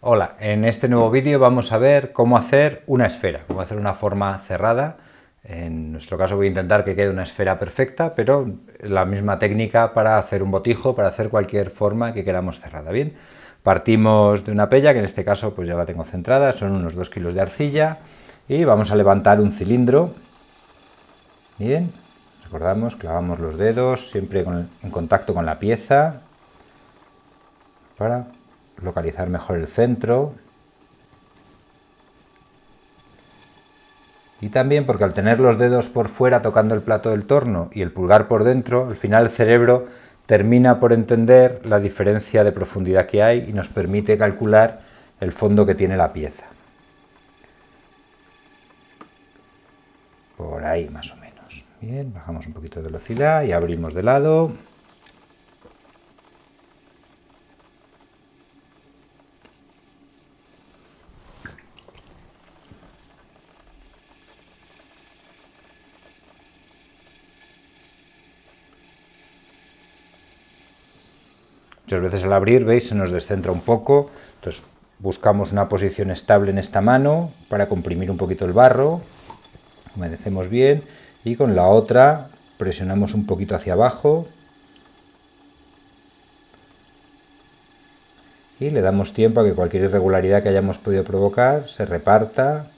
Hola, en este nuevo vídeo vamos a ver cómo hacer una esfera, cómo hacer una forma cerrada. En nuestro caso voy a intentar que quede una esfera perfecta, pero la misma técnica para hacer un botijo, para hacer cualquier forma que queramos cerrada. Bien, partimos de una pella, que en este caso pues ya la tengo centrada, son unos 2 kilos de arcilla, y vamos a levantar un cilindro. Bien, recordamos, clavamos los dedos siempre en contacto con la pieza para localizar mejor el centro, y también porque al tener los dedos por fuera tocando el plato del torno y el pulgar por dentro, al final el cerebro termina por entender la diferencia de profundidad que hay y nos permite calcular el fondo que tiene la pieza. Por ahí más o menos. Bien, bajamos un poquito de velocidad y abrimos de lado. Muchas veces al abrir, veis, se nos descentra un poco, entonces buscamos una posición estable en esta mano para comprimir un poquito el barro, humedecemos bien y con la otra presionamos un poquito hacia abajo y le damos tiempo a que cualquier irregularidad que hayamos podido provocar se reparta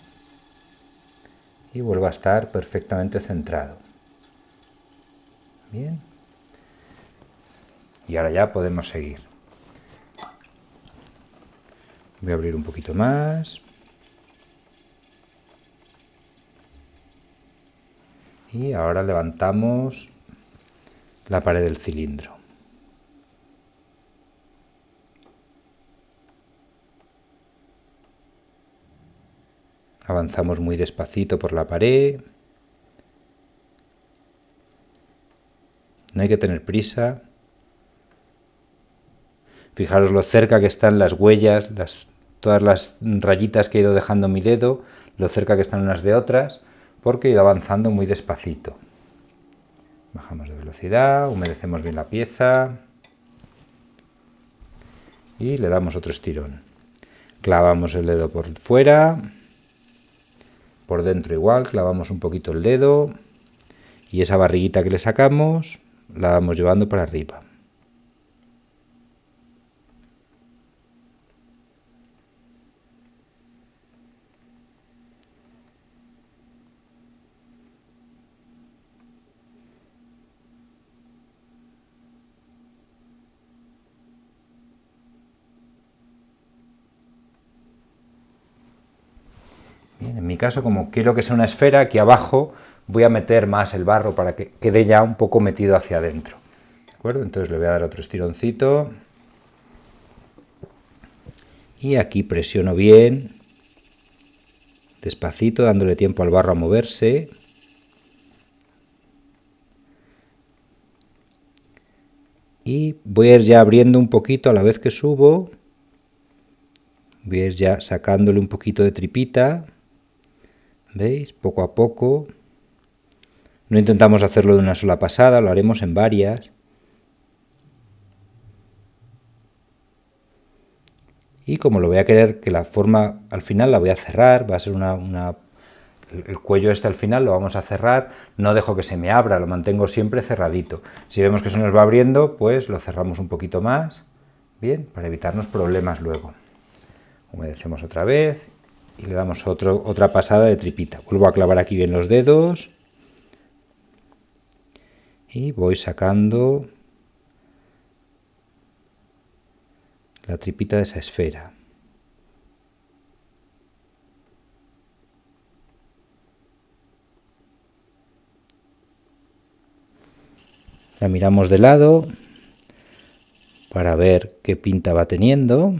y vuelva a estar perfectamente centrado. Bien. Y ahora ya podemos seguir. Voy a abrir un poquito más. Y ahora levantamos la pared del cilindro. Avanzamos muy despacito por la pared. No hay que tener prisa. Fijaros lo cerca que están las huellas, todas las rayitas que he ido dejando mi dedo, lo cerca que están unas de otras, porque he ido avanzando muy despacito. Bajamos de velocidad, humedecemos bien la pieza y le damos otro estirón. Clavamos el dedo por fuera, por dentro igual, clavamos un poquito el dedo y esa barriguita que le sacamos la vamos llevando para arriba. Bien, en mi caso, como quiero que sea una esfera, aquí abajo voy a meter más el barro para que quede ya un poco metido hacia adentro. ¿De acuerdo? Entonces le voy a dar otro estironcito. Y aquí presiono bien, despacito, dándole tiempo al barro a moverse. Y voy a ir ya abriendo un poquito a la vez que subo. Voy a ir ya sacándole un poquito de tripita. ¿Veis? Poco a poco. No intentamos hacerlo de una sola pasada, lo haremos en varias. Y como lo voy a querer que la forma al final la voy a cerrar, va a ser el cuello al final lo vamos a cerrar, no dejo que se me abra, lo mantengo siempre cerradito. Si vemos que se nos va abriendo, pues lo cerramos un poquito más, bien, para evitarnos problemas luego. Humedecemos otra vez y le damos otra pasada de tripita. Vuelvo a clavar aquí bien los dedos y voy sacando la tripita de esa esfera. La miramos de lado para ver qué pinta va teniendo.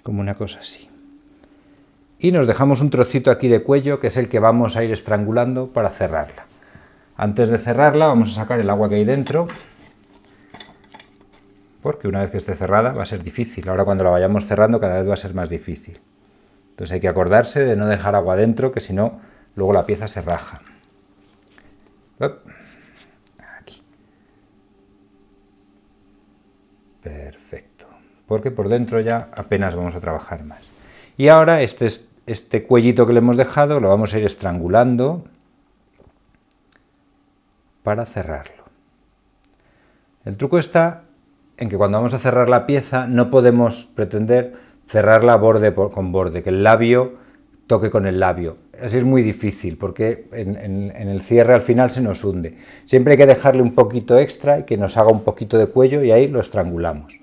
Como una cosa así. Y nos dejamos un trocito aquí de cuello, que es el que vamos a ir estrangulando para cerrarla. Antes de cerrarla vamos a sacar el agua que hay dentro, porque una vez que esté cerrada va a ser difícil. Ahora cuando la vayamos cerrando cada vez va a ser más difícil. Entonces hay que acordarse de no dejar agua dentro, que si no, luego la pieza se raja. Aquí. Perfecto. Porque por dentro ya apenas vamos a trabajar más. Y ahora este cuellito que le hemos dejado lo vamos a ir estrangulando para cerrarlo. El truco está en que cuando vamos a cerrar la pieza no podemos pretender cerrarla borde con borde, que el labio toque con el labio. Así es muy difícil porque en el cierre al final se nos hunde. Siempre hay que dejarle un poquito extra y que nos haga un poquito de cuello y ahí lo estrangulamos.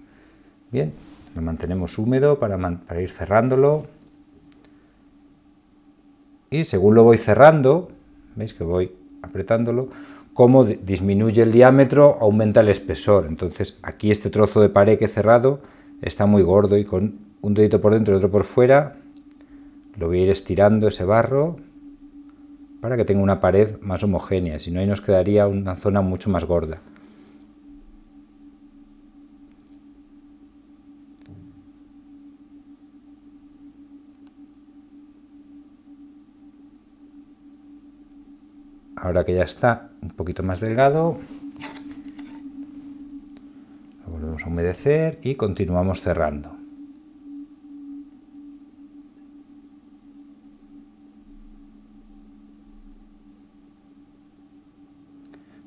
Bien, lo mantenemos húmedo para ir cerrándolo. Y según lo voy cerrando, veis que voy apretándolo, como disminuye el diámetro, aumenta el espesor. Entonces aquí este trozo de pared que he cerrado está muy gordo y con un dedito por dentro y otro por fuera lo voy a ir estirando ese barro para que tenga una pared más homogénea, si no ahí nos quedaría una zona mucho más gorda. Ahora que ya está un poquito más delgado, lo volvemos a humedecer y continuamos cerrando.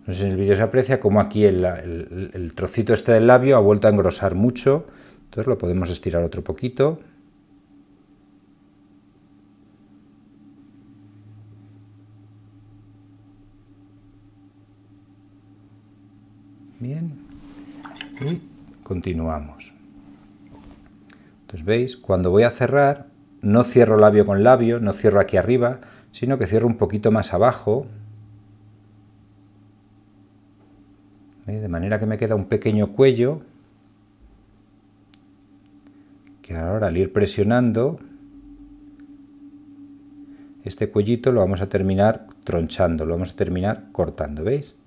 No sé si en el vídeo se aprecia como aquí el trocito este del labio ha vuelto a engrosar mucho, entonces lo podemos estirar otro poquito. Bien, y continuamos. Entonces veis, cuando voy a cerrar, no cierro labio con labio, no cierro aquí arriba, sino que cierro un poquito más abajo, ¿veis? De manera que me queda un pequeño cuello, que ahora al ir presionando, este cuellito lo vamos a terminar tronchando, lo vamos a terminar cortando, ¿veis?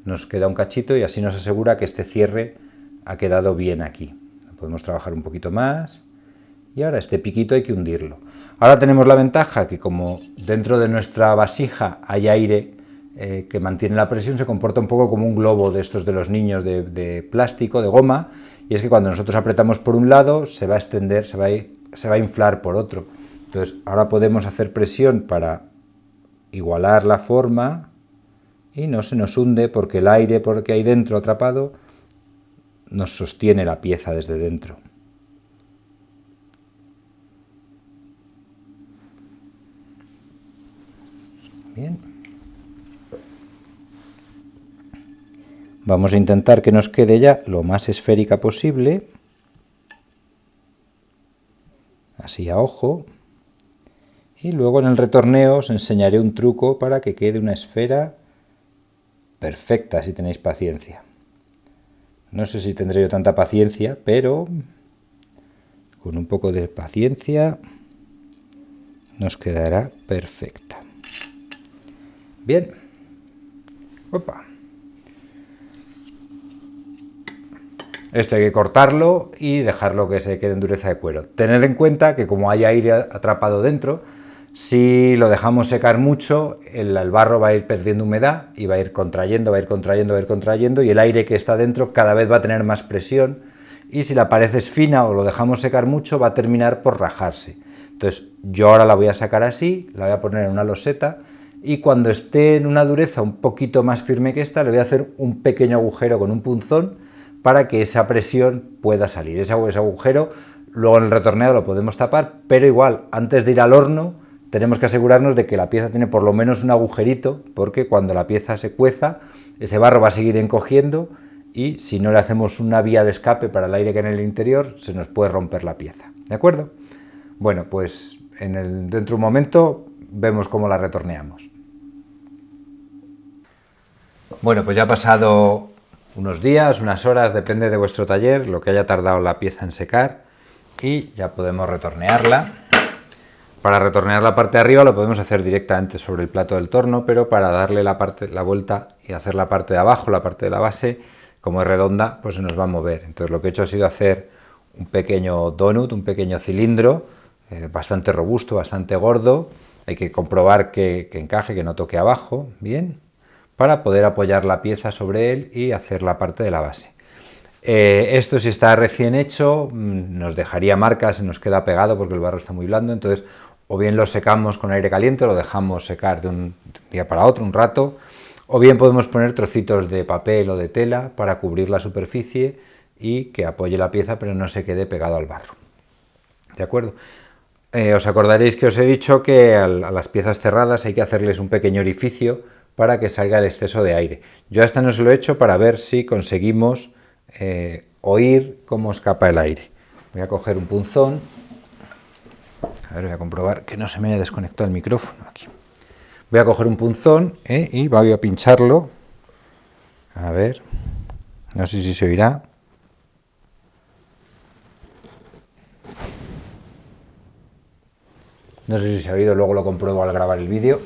Nos queda un cachito y así nos asegura que este cierre ha quedado bien aquí. Podemos trabajar un poquito más y ahora este piquito hay que hundirlo. Ahora tenemos la ventaja que como dentro de nuestra vasija hay aire que mantiene la presión, se comporta un poco como un globo de estos de los niños de plástico, de goma, y es que cuando nosotros apretamos por un lado se va a extender, se va a inflar por otro. Entonces ahora podemos hacer presión para igualar la forma y no se nos hunde porque el aire que hay dentro atrapado nos sostiene la pieza desde dentro. Bien. Vamos a intentar que nos quede ya lo más esférica posible, así a ojo, y luego en el retorneo os enseñaré un truco para que quede una esfera perfecta si tenéis paciencia. No sé si tendré yo tanta paciencia, pero con un poco de paciencia nos quedará perfecta. Bien. Opa. Esto hay que cortarlo y dejarlo que se quede en dureza de cuero. Tened en cuenta que como hay aire atrapado dentro, si lo dejamos secar mucho, el barro va a ir perdiendo humedad y va a ir contrayendo, va a ir contrayendo, va a ir contrayendo, y el aire que está dentro cada vez va a tener más presión, y si la pared es fina o lo dejamos secar mucho, va a terminar por rajarse. Entonces yo ahora la voy a sacar así, la voy a poner en una loseta, y cuando esté en una dureza un poquito más firme que esta, le voy a hacer un pequeño agujero con un punzón para que esa presión pueda salir. Ese agujero luego en el retorneo lo podemos tapar, pero igual antes de ir al horno tenemos que asegurarnos de que la pieza tiene por lo menos un agujerito, porque cuando la pieza se cueza, ese barro va a seguir encogiendo y si no le hacemos una vía de escape para el aire que hay en el interior, se nos puede romper la pieza. ¿De acuerdo? Bueno, pues dentro de un momento vemos cómo la retorneamos. Bueno, pues ya ha pasado unos días, unas horas, depende de vuestro taller, lo que haya tardado la pieza en secar, y ya podemos retornearla. Para retornear la parte de arriba lo podemos hacer directamente sobre el plato del torno, pero para darle la vuelta y hacer la parte de abajo, la parte de la base, como es redonda, pues se nos va a mover. Entonces lo que he hecho ha sido hacer un pequeño donut, un pequeño cilindro, bastante robusto, bastante gordo. Hay que comprobar que encaje, que no toque abajo, bien, para poder apoyar la pieza sobre él y hacer la parte de la base. Esto, si está recién hecho, nos dejaría marcas, se nos queda pegado porque el barro está muy blando, entonces o bien lo secamos con aire caliente, lo dejamos secar de un día para otro, un rato, o bien podemos poner trocitos de papel o de tela para cubrir la superficie y que apoye la pieza pero no se quede pegado al barro. ¿De acuerdo? Os acordaréis que os he dicho que a las piezas cerradas hay que hacerles un pequeño orificio para que salga el exceso de aire. Yo a esta no se lo he hecho para ver si conseguimos oír cómo escapa el aire. Voy a coger un punzón. A ver, voy a comprobar que no se me haya desconectado el micrófono aquí. Voy a coger un punzón y voy a pincharlo. A ver, no sé si se oirá. No sé si se ha oído, luego lo compruebo al grabar el vídeo,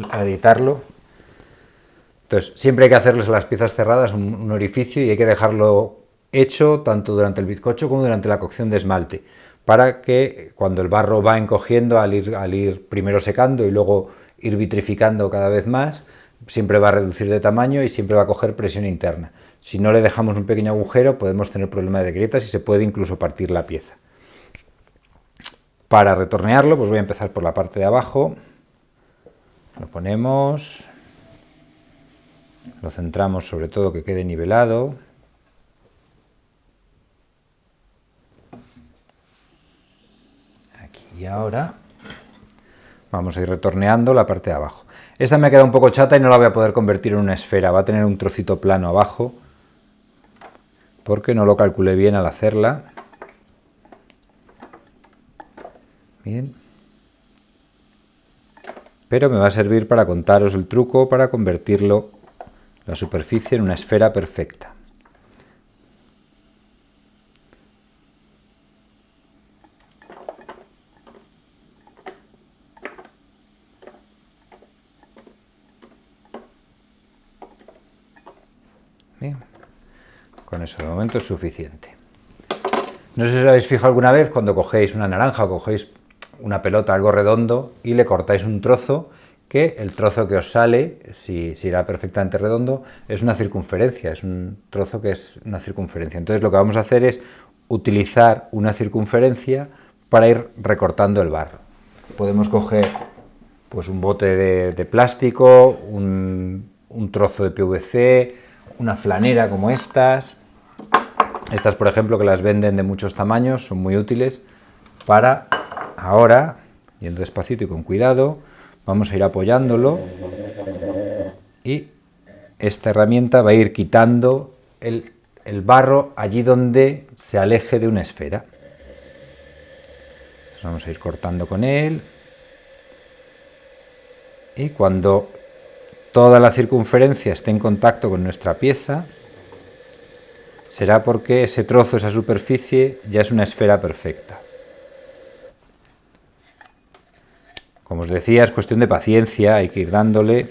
al editarlo. Entonces, siempre hay que hacerles a las piezas cerradas un orificio y hay que dejarlo hecho tanto durante el bizcocho como durante la cocción de esmalte, para que cuando el barro va encogiendo al ir primero secando y luego ir vitrificando cada vez más, siempre va a reducir de tamaño y siempre va a coger presión interna. Si no le dejamos un pequeño agujero, podemos tener problemas de grietas y se puede incluso partir la pieza. Para retornearlo, pues voy a empezar por la parte de abajo. Lo ponemos, lo centramos sobre todo que quede nivelado. Aquí y ahora vamos a ir retorneando la parte de abajo. Esta me ha quedado un poco chata y no la voy a poder convertir en una esfera, va a tener un trocito plano abajo, porque no lo calculé bien al hacerla. Bien. Pero me va a servir para contaros el truco para convertirlo, la superficie, en una esfera perfecta. Bien. Con eso de momento es suficiente. No sé si os habéis fijado alguna vez cuando cogéis una naranja o cogéis una pelota, algo redondo, y le cortáis un trozo, que el trozo que os sale, si era perfectamente redondo, es una circunferencia, es un trozo que es una circunferencia. Entonces lo que vamos a hacer es utilizar una circunferencia para ir recortando el barro. Podemos coger pues un bote de plástico, un trozo de PVC, una flanera como estas. Estas, por ejemplo, que las venden de muchos tamaños, son muy útiles para ahora, yendo despacito y con cuidado, vamos a ir apoyándolo y esta herramienta va a ir quitando el barro allí donde se aleje de una esfera. Entonces vamos a ir cortando con él y cuando toda la circunferencia esté en contacto con nuestra pieza, será porque ese trozo, esa superficie, ya es una esfera perfecta. Como os decía, es cuestión de paciencia, hay que ir dándole.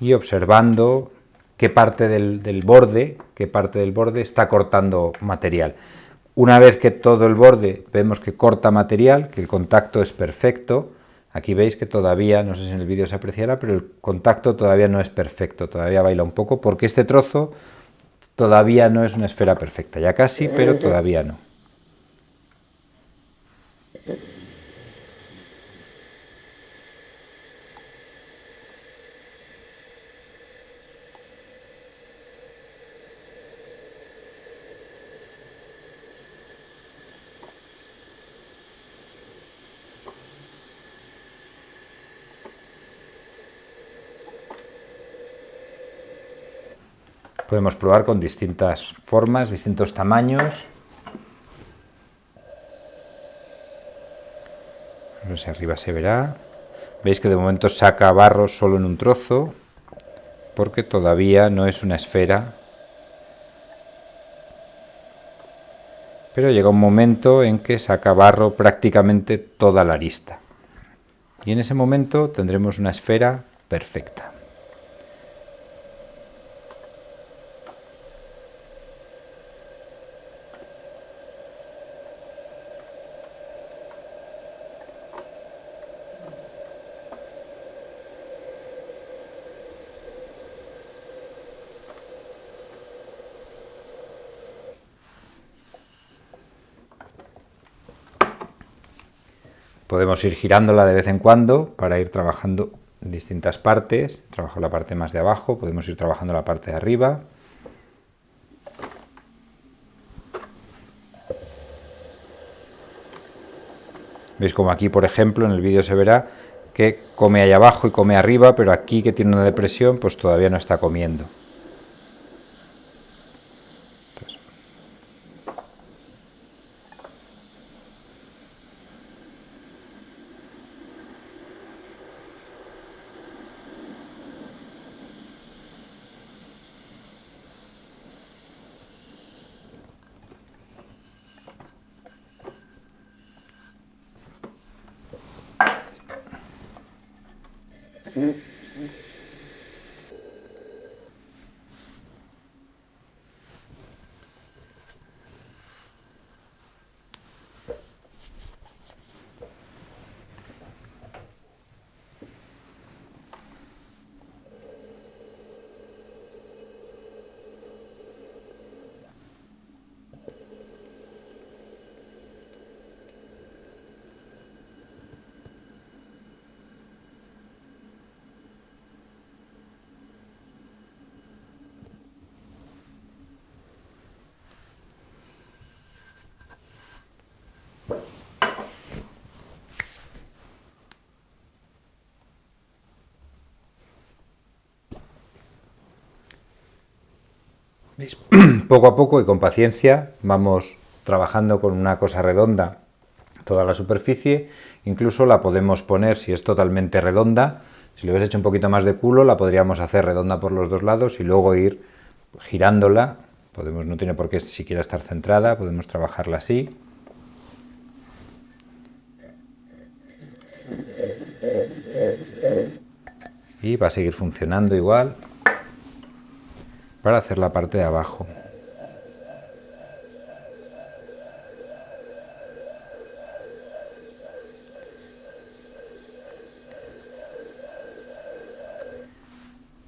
Y observando qué parte del borde está cortando material. Una vez que todo el borde vemos que corta material, que el contacto es perfecto, aquí veis que todavía, no sé si en el vídeo se apreciará, pero el contacto todavía no es perfecto, todavía baila un poco, porque este trozo todavía no es una esfera perfecta, ya casi, pero todavía no. Podemos probar con distintas formas, distintos tamaños. No sé si arriba se verá. Veis que de momento saca barro solo en un trozo. porque todavía no es una esfera, pero llega un momento en que saca barro prácticamente toda la arista, y en ese momento tendremos una esfera perfecta. Podemos ir girándola de vez en cuando para ir trabajando en distintas partes. Trabajo la parte más de abajo, podemos ir trabajando la parte de arriba. Veis como aquí, por ejemplo, en el vídeo se verá que come ahí abajo y come arriba, pero aquí, que tiene una depresión, pues todavía no está comiendo. ¿Veis? Poco a poco y con paciencia vamos trabajando con una cosa redonda toda la superficie. Incluso la podemos poner, si es totalmente redonda, si le hubiese hecho un poquito más de culo, la podríamos hacer redonda por los dos lados y luego ir girándola. No tiene por qué siquiera estar centrada, podemos trabajarla así. Y va a seguir funcionando igual para hacer la parte de abajo.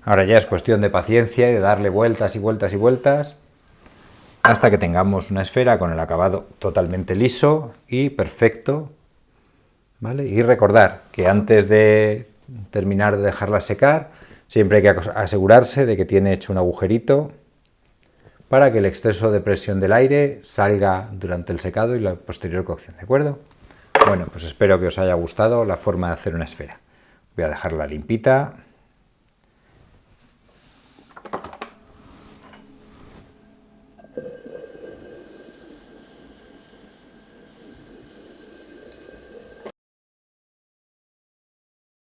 Ahora ya es cuestión de paciencia y de darle vueltas y vueltas y vueltas hasta que tengamos una esfera con el acabado totalmente liso y perfecto, ¿vale? Y recordar que antes de terminar de dejarla secar, siempre hay que asegurarse de que tiene hecho un agujerito para que el exceso de presión del aire salga durante el secado y la posterior cocción, ¿de acuerdo? Bueno, pues espero que os haya gustado la forma de hacer una esfera. Voy a dejarla limpita.